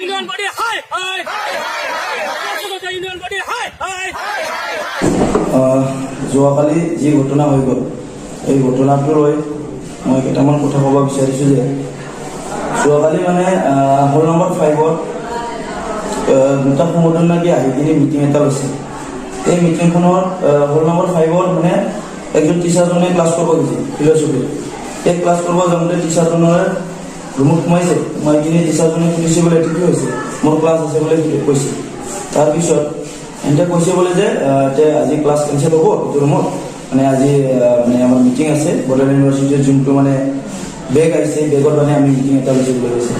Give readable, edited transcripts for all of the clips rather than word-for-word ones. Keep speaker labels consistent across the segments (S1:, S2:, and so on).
S1: Union body হাই হাই union body হাই হাই।
S2: যোৱাকালি যি ঘটনা হৈ গ'ল এই ঘটনাটো লৈ মই কেইটামান কথা ক'ব বিচাৰিছোঁ যে যোৱাকালি মানে হল নম্বৰ 5ত দুটা সংগঠন লাগি আহি কিনে মিটিং এটা লৈছে। এই মিটিংখনত হল নম্বৰ 5ত মানে একজন টিচাৰজনে ক্লাছ কৰিব গৈছে ফিলচফি। এই ক্লাছ কৰিব যাওঁতে টিচাৰজনে ৰুমত সোমাইছে, সোমাই কিনে টিচাৰজনে সুধিছে বোলে এইটো কি হৈছে, মোৰ ক্লাছ আছে বোলে কৈছে। তাৰপিছত এহেঁতে কৈছে বোলে যে আজি ক্লাছ কেঞ্চেল হ'ব এইটো ৰুমত, মানে আজি মানে আমাৰ মিটিং আছে বড়োলেণ্ড ইউনিভাৰ্চিটিৰ যোনটো মানে বেগ আহিছে বেগৰ মানে আমি মিটিং এটা লৈছোঁ বুলি কৈছে।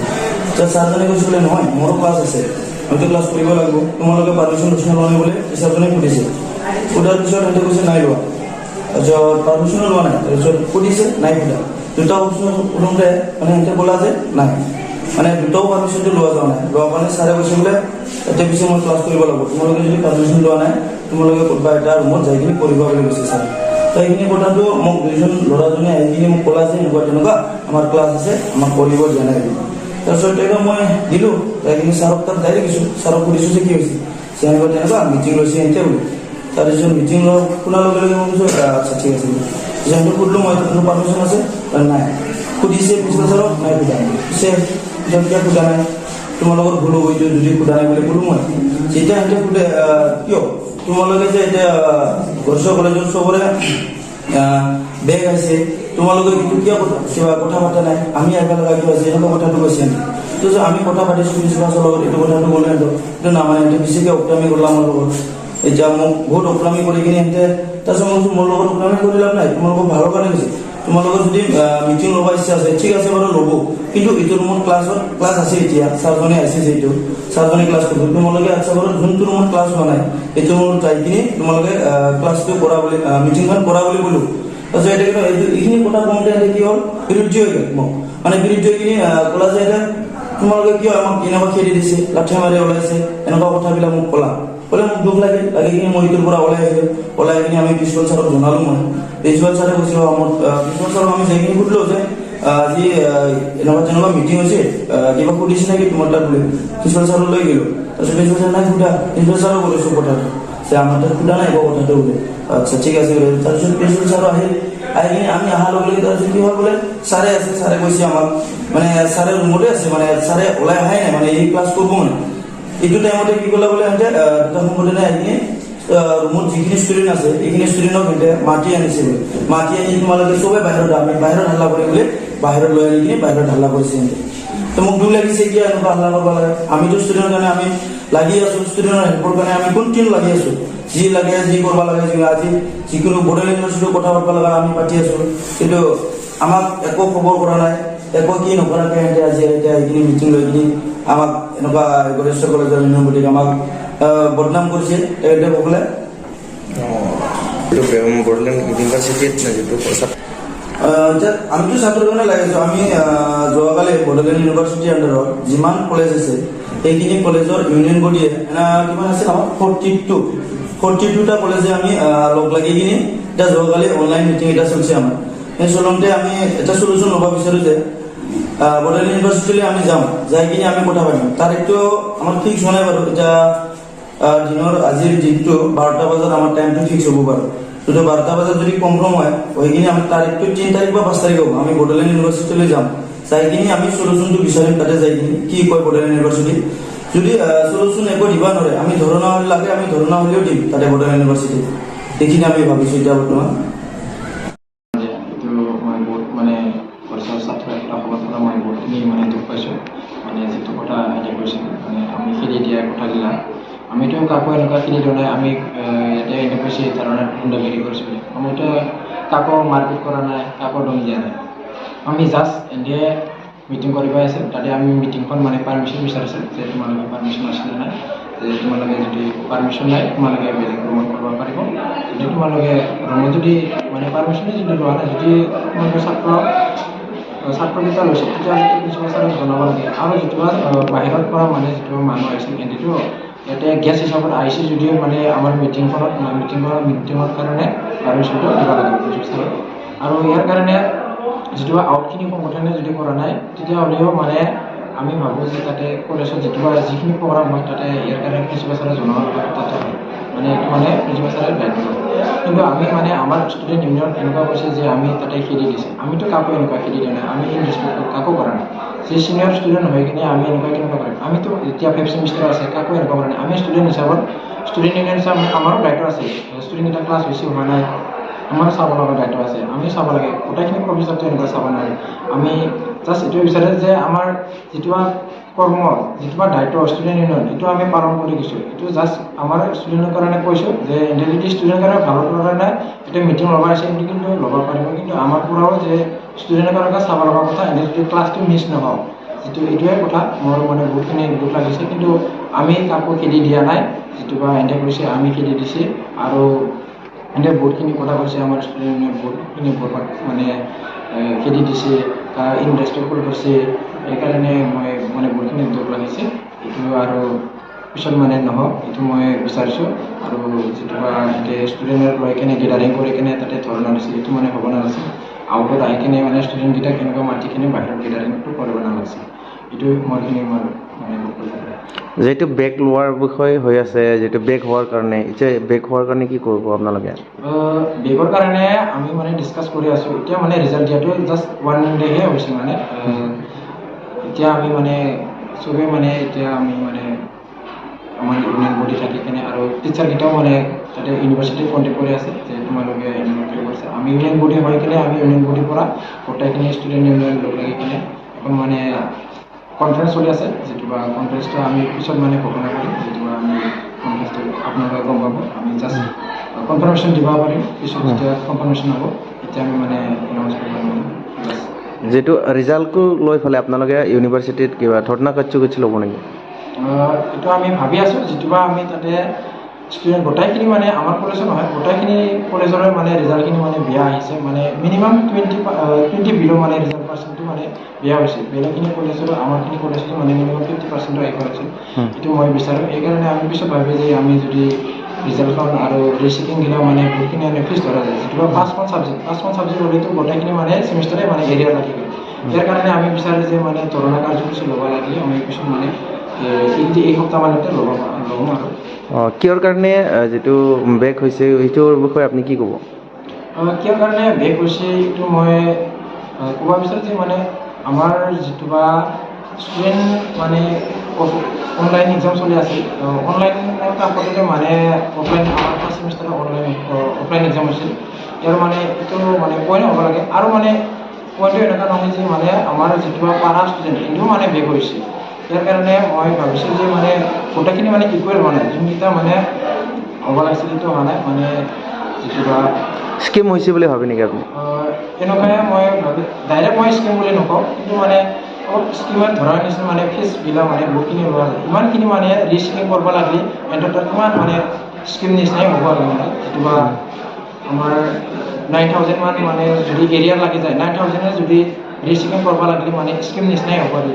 S2: ছাৰজনে কৈছে বোলে নহয় মোৰো ক্লাছ আছে, মইতো ক্লাছ কৰিব লাগিব, তোমালোকে পাৰ্মিশ্যন লোৱা নাই বোলে টিচাৰজনে সুধিছে। সোধাৰ পিছত সিহঁতে কৈছে নাই লোৱা। তাৰপিছত পাৰ্মিশ্যনো লোৱা নাই। তাৰপিছত সুধিছে নাই সোধা। দুটা অপশ্যন সোধোতে মানে সিহঁতে ক'লা যে নাই, মানে দুটাও পাৰ্মিশ্যনটো লোৱা যোৱা নাই। লোৱা কাৰণে ছাৰে কৈছে বোলে এতিয়া পিছে মই ক্লাছ কৰিব লাগিব, তোমালোকে যদি পাৰ্মিশ্যন লোৱা নাই তোমালোকে ক'ৰবা এটা ৰুমত যাই কিনে পঢ়িবা বুলি কৈছে ছাৰে। তো এইখিনি কথাটো মোক দুইজন ল'ৰাজনে আহি কিনে মোক ক'লা যে এনেকুৱা তেনেকুৱা আমাৰ ক্লাছ আছে আমাক পঢ়িব দিয়া নাই বুলি। তাৰপিছত তেতিয়া মই দিলোঁ, এইখিনি ছাৰক তাত ডাইৰেক্ট দিছোঁ, ছাৰক সুধিছোঁ যে কি হৈছে, যে এনেকুৱা তেনেকুৱা মিটিং লৈছে সিহঁতে বুলি। তাৰপিছত মিটিং শুনাৰ লগে লগে মই কৈছোঁ আচ্ছা ঠিক আছে। সিহঁতে সুধিলোঁ মই কোনো পাৰ্মিশ্যন আছে নাই, সুধিছে প্ৰিন্সিপাল ছাৰক নাই সোধা। পিছে কিয় সোধা নাই, তোমালোকৰ ভুল হ'ব এইটো যদি সোধা নাই বুলি ক'লোঁ মই। যেতিয়া সিহঁতে সোধে কিয় তোমালোকে যে এতিয়া গড়চুক কলেজৰ চবৰে বেগ আছে, তোমালোকে কিন্তু কিয় কিবা কথা পতা নাই, আমি আহিব লগা কিয় আছে এনেকুৱা কথাটো কৈছে। তো আমি কথা পাতিছোঁ প্ৰিন্সিপালৰ লগত, এইটো কথাটো ক'লে কিন্তু নামানে, সেইটো বেছিকৈ অক্ৰামি কৰিলে আমাৰ লগত। এতিয়া মোক বহুত অক্ৰামি কৰি কিনে সিহঁতে, তাৰপিছত মই মোৰ লগত অক্ৰামি কৰি লাভ নাই, তোমালোকক ভালৰ কাৰণে কৈছে। তোমালোকৰ যদি মিটিং ল'ব ইচ্ছা আছে ঠিক আছে বাৰু ল'ব, কিন্তু এইটো ৰুমত ক্লাছ আছে এতিয়া ছাৰজনে আহিছে যিহেতু ছাৰজনে ক্লাছ কৰিব, তোমালোকে আচ্ছা বাৰু যোনটো ৰুমত ক্লাছ হোৱা নাই এইটো ৰুমত যাই কিনে তোমালোকে ক্লাছটো কৰা বুলি মিটিংখন কৰা বুলি ক'লোঁ। তাৰপিছত এতিয়া এইখিনি কথা কওঁতে কি হ'ল বিৰুদ্ধ হৈ গ'ল মোক, মানে বিৰুদ্ধ হৈ কিনে ক'লা যে এতিয়া তোমালোকে কিয় আমাক এনেকুৱা খেদি দিছে, লাঠি মাৰি ওলাইছে, এনেকুৱা কথাবিলাক মোক ক'লা। ক'লে মোক দুখ লাগিল, লাগি কিনে মই ইটোৰ পৰা ওলাই আহিলোঁ। ওলাই কিনে আমি প্ৰিন্সিপাল ছাৰক জনালোঁ। মই প্ৰিন্সিপাল ছাৰে কৈছে মোৰ প্ৰিন্সিপাল ছাৰক আমি যাই কিনে সুধিলোঁ যে আজি এনেকুৱা তেনেকুৱা মিটিং হৈছে, কিবা সুধিছে নেকি তোমাৰ তাত বুলি। প্ৰিন্সিপাল ছাৰক লৈ গ'লোঁ। তাৰপিছত প্ৰিন্সিপাল ছাৰ নাই সোধা, প্ৰিন্সিপাল ছাৰক কৈছোঁ কথাটো যে আমাৰ তাত সোধা নাই একো কথাটো বোলে। আচ্ছা ঠিক আছে বোলে। তাৰপিছত প্ৰিন্সিপাল ছাৰ আহি কিনে আমি অহাৰ লগে লগে তাৰপিছত কি হ'ল বোলে ছাৰে আছে, ছাৰে কৈছে আমাক মানে ছাৰে ৰুমতে আছে, মানে ছাৰে ওলাই অহাই নাই, মানে এই ক্লাছ কৰিব মানে এইটো টাইমতে কি ক'লে বোলে সিহঁতে দুটা সংগঠনে আহি কিনে ৰুমত যিখিনি ষ্টুডেণ্ট আছে এইখিনি ষ্টুডেণ্টক সিহঁতে মাতি আনিছে বোলে। মাতি আনি তোমালোকে চবে বাহিৰত আমি বাহিৰত হাল্লা কৰি বোলে বাহিৰত লৈ আনি কিনে বাহিৰত হাল্লা কৰিছে সিহঁতে। তো মোক দুখ লাগিছে কিয় এনেকুৱা হাল্লা কৰিব লাগে, আমিতো ষ্টুডেণ্টৰ কাৰণে আমি লাগি আছোঁ, ষ্টুডেণ্টৰ হেল্পৰ কাৰণে আমি কণ্টিনিউ লাগি আছোঁ, যি লাগে যি কৰিব লাগে আজি যিকোনো বড়োলেণ্ড ইউনিভাৰ্চিটিৰ কথা পাতিব লগা আমি পাতি আছোঁ, কিন্তু আমাক একো খবৰ কৰা নাই, একো কি নকৰাকৈ সিহঁতে আজি এতিয়া এইখিনি মিটিং লৈ কিনে আমাক এনেকুৱা গড়চুক কলেজৰ ইউনিভাৰ্চিটিক আমাক বদনাম কৰিছে তেখেতসকলে।
S3: বড়োলেণ্ড ইউনিভাৰ্চিটিত
S2: আমিতো ছাত্ৰৰ কাৰণে লাগিছোঁ। আমি যোৱাকালি বড়োলেণ্ড ইউনিভাৰ্চিটিৰ আণ্ডাৰত যিমান কলেজ আছে সেইখিনি কলেজৰ ইউনিয়ন বডিয়ে কিমান আছে আমাৰ 42টা কলেজে আমি লগ লাগি কিনে এতিয়া যোৱাকালি অনলাইন মিটিং এটা চলিছে আমাৰ। সেই চলতে আমি এটা চলিউশ্যন ল'ব বিচাৰোঁ যে বড়োলেণ্ড ইউনিভাৰ্চিটিলৈ আমি যাম, যাই কিনে আমি কথা পাতিম। তাৰিখটো আমাৰ ফিক্স হোৱা নাই বাৰু, এতিয়া দিনৰ আজিৰ দিনটো 12টা বজাত আমাৰ টাইমটো ফিক্স হ'ব বাৰু। যদি 12টা বজাত যদি কনফাৰ্ম হয় কিনে আমি তাৰিখটো 3 তাৰিখ বা 5 তাৰিখ হ'ব, আমি বড়োলেণ্ড ইউনিভাৰ্চিটিলৈ যাম। যাই কিনে আমি চলিউশ্যনটো বিচাৰিম তাতে যাই কিনে কি কয় বড়োলেণ্ড ইউনিভাৰ্চিটি। যদি চলিউশ্যন একো দিব নোৱাৰে আমি ধৰণা লাগে, আমি ধৰণা হ'লেও দিম তাতে বড়োলেণ্ড ইউনিভাৰ্চিটি। সেইখিনি আমি ভাবিছোঁ এতিয়া বৰ্তমান।
S4: মই বহুতখিনি মানে দুখ পাইছোঁ, মানে যিটো কথা এতিয়া কৈছে মানে আমি খেলি দিয়া কথাবিলাক আমিতো কাকো এনেকুৱা খেলি দিয়া নাই। আমি ইয়াতে এনে কৈছে ধাৰণা গুণ্ডাগিৰি কৰিছোঁ বুলি, আমিতো কাকো মাৰপিট কৰা নাই, কাকো দম দিয়া নাই। আমি জাষ্ট এনে মিটিং কৰিব আছে, তাতে আমি মিটিংখন মানে পাৰ্মিশ্যন বিচাৰিছোঁ যে তোমালোকে পাৰ্মিশ্যন আছিলে নাই, যে তোমালোকে যদি পাৰ্মিশ্যন নাই তোমালোকে বেলেগ ৰুমত কৰিব পাৰিব। যদি তোমালোকে ৰুমত যদি মানে পাৰ্মিশ্যনে যদি লোৱা নাই, যদি তোমালোকে ছাত্ৰকেইটা লৈছে তেতিয়াহ'লে প্ৰিন্সিপাল ছাৰক জনাব লাগে। আৰু যিটো বাহিৰৰ পৰা মানে যিটো মানুহ আহিছে সিহঁতিতো ইয়াতে গেষ্ট হিচাপত আহিছে যদিও মানে আমাৰ মিটিঙৰ কাৰণে পাৰ্মিশ্যনটো দিব লাগে প্ৰিন্সিপাল ছাৰক। আৰু ইয়াৰ কাৰণে যিটো আউটখিনি সংগঠনে যদি কৰা নাই তেতিয়াহ'লেও মানে আমি ভাবোঁ যে তাতে কলেজত যিখিনি প্ৰগ্ৰাম হয় তাতে ইয়াৰ কাৰণে প্ৰিন্সিপাল ছাৰে জনোৱাৰ তাতে হয় মানে এইটো মানে প্ৰিন্সিপাল ছাৰে দায়িত্ব লয় কিন্তু আমি মানে আমাৰ ষ্টুডেণ্ট ইউনিয়ন এনেকুৱা কৈছে যে আমি তাতে খেলি দিছে আমিতো কাকো এনেকুৱা খেলি দিয়া নাই আমি ইনৰেচপেক্ট কাকো কৰা নাই যে ছিনিয়ৰ ষ্টুডেণ্ট হৈ কিনে আমি এনেকুৱা কেনেকুৱা কৰিম আমিতো এতিয়া 5th চেমিষ্টাৰ আছে কাকো এনেকুৱা কৰা নাই আমি ষ্টুডেণ্ট হিচাপত ষ্টুডেণ্ট ইউনিয়ন হিচাপে আমাৰো দায়িত্ব আছে ষ্টুডেণ্টকেইটা ক্লাছ বেছি হোৱা নাই আমাৰ চাব লগা দায়িত্ব আছে আমি চাব লাগে গোটেইখিনি প্ৰফেচাৰটো এনেকুৱা চাব নোৱাৰে আমি জাষ্ট এইটোৱে বিচাৰে যে আমাৰ যিটো কৰ্ম যিটো দায়িত্ব ষ্টুডেণ্ট ইউনিয়ন এইটো আমি পালন কৰি দিছোঁ এইটো জাষ্ট আমাৰ ষ্টুডেণ্টৰ কাৰণে কৈছোঁ যে যদি ষ্টুডেণ্টৰ কাৰণে ভালৰ কাৰণে এটা মিটিং ল'ব আছে কিন্তু ল'ব পাৰিব কিন্তু আমাৰ পৰাও যে ষ্টুডেণ্টৰ কাৰণে চাব লগা কথা যদি ক্লাছটো মিছ নহওক যিটো এইটোৱে কথা মোৰ মানে বহুতখিনি দুখ লাগিছে কিন্তু আমি কাকো খেদি দিয়া নাই যিটো এণ্টে কৰিছে আমি খেদি দিছে আৰু এনে বহুতখিনি কথা কৈছে আমাৰ ষ্টুডেণ্টে বহুতখিনি বৰবাদ মানে খেদি দিছে ইনৰেচপেক্টফুল কৰিছে সেইকাৰণে মই মানে বহুতখিনি দুখ লাগিছে এইটো আৰু পিছত মানে নহওক এইটো মই বিচাৰিছোঁ আৰু যিটো এতিয়া ষ্টুডেণ্টক লৈ কিনে গেডাৰিং কৰি কিনে তাতে ধৰ্ণা দিছে এইটো মানে হ'ব নালাগিছিল আউটত আহি কিনে মানে ষ্টুডেণ্টকেইটা কেনেকুৱা মাতি কিনে বাহিৰত গেডাৰিংটো কৰিব নালাগিছিল এইটো মইখিনি মোৰ মানে
S3: যিহেতু বেগ লোৱাৰ বিষয় হৈ আছে যিহেতু বেগ হোৱাৰ কাৰণে এতিয়া বেগ হোৱাৰ কাৰণে কি কৰিব আপোনালোকে
S4: বেগৰ কাৰণে আমি মানে ডিছকাছ কৰি আছোঁ এতিয়া মানে ৰিজাল্ট দিয়াটো জাষ্ট 1 ডেহে হৈছে মানে এতিয়া আমি মানে চবেই মানে এতিয়া আমি মানে আমাৰ ইউনিয়ন বডি থাকি কিনে আৰু টিচাৰকেইটাও মানে তাতে ইউনিভাৰ্চিটিত কণ্টেক্ট কৰি আছে যে তোমালোকে ইউনিয়ন কৰিছে আমি ইউনিয়ন বডি হৈ কিনে আমি ইউনিয়ন বডিৰ পৰা গোটেইখিনি ষ্টুডেণ্ট ইউনিয়ন লগ লাগি কিনে এখন মানে কনফাৰেন্স চলি আছে যিটো কনফাৰেন্সটো আমি পিছত মানে ঘোষণা কৰিম যিটো আমি কনফাৰেন্সটো আপোনালোকে গম পাব আমি জাষ্ট কনফাৰ্মেশ্যন দিব পাৰিম পিছত যেতিয়া কনফাৰ্মেশ্যন হ'ব তেতিয়া আমি মানে এনাউন্স কৰিব পাৰিম
S3: যিটো ৰিজাল্টটো লৈ পেলাই আপোনালোকে ইউনিভাৰ্চিটিত কিবা ধৰ্ণা কাৰ্যসূচী ল'ব নেকি
S4: এইটো আমি ভাবি আছোঁ যিটো আমি তাতে ষ্টুডেণ্ট গোটেইখিনি মানে আমাৰ কলেজৰ নহয় গোটেইখিনি কলেজৰে মানে ৰিজাল্টখিনি মানে বেয়া আহিছে মানে মিনিমাম 20 বিলো মানে ৰিজাল্ট পাৰ্চেণ্টটো মানে বেয়া হৈছে বেলেগখিনি কলেজৰ আমাৰখিনি কলেজতো মানে মিনিমাম 50% আহি পৰিছিল এইটো মই বিচাৰোঁ সেইকাৰণে আমি পিছত ভাবি যে আমি যদি ৰিজাল্টখন আৰু ৰিচিকিং দিলেও মানে বহুতখিনি মানে ফিজ ধৰা যায় যিটো পাঁচখন ছাবজেক্ট হ'লেতো গোটেইখিনি মানে ছেমিষ্টাৰে মানে এৰিয়া লাগি গ'ল ইয়াৰ কাৰণে আমি বিচাৰোঁ যে মানে ধৰণা কাৰ্যসূচী ল'ব লাগিলে আমি পিছত মানে এই সপ্তাহমানতে ল'ম আৰু
S3: কিহৰ কাৰণে যিটো বেগ হৈছে সেইটোৰ বিষয়ে আপুনি কি ক'ব
S4: কিহৰ কাৰণে বেগ হৈছে এইটো মই ক'ব বিচাৰোঁ যে মানে আমাৰ যিটো ষ্টুডেণ্ট মানে অনলাইন এক্সাম চলি আছে অনলাইনৰ কাষতে মানে অফলাইন আমাৰ ফাৰ্ষ্ট ছেমিষ্টাৰৰ অফলাইন এক্সাম হৈছিল ইয়াৰ মানে এইটো মানে পইণ্ট হ'ব লাগে আৰু মানে পইণ্টটো এনেকুৱা নহয় যে মানে আমাৰ যিটো পাৰা ষ্টুডেণ্ট এইটোও মানে বেগ হৈছে ইয়াৰ কাৰণে মই ভাবিছোঁ যে মানে গোটেইখিনি মানে ইকুৱেল হোৱা নাই যোনকেইটা মানে হ'ব লাগিছিল সেইটো হোৱা নাই মানে যিটো
S3: স্কিম হৈছে বুলি ভাবে নেকি আপুনি
S4: এনেকুৱাই মই ভাবি ডাইৰেক্ট মই স্কিম বুলি নকওঁ কিন্তু মানে অলপ স্কিমত ধৰাৰ নিচিনা মানে ফিজবিলাক মানে বহুতখিনি লোৱা যায় ইমানখিনি মানে ৰিচিকিং কৰিব লাগিলে এণ্টাৰটাৰ কিমান মানে স্কিম নিচিনাই হ'ব লাগে মানে যিটো আমাৰ 9,000 মান মানে যদি এৰিয়াৰ লাগি যায় 9,000 যদি ৰিচিকিং কৰিব লাগিলে মানে স্কিম নিচিনাই হ'ব লাগে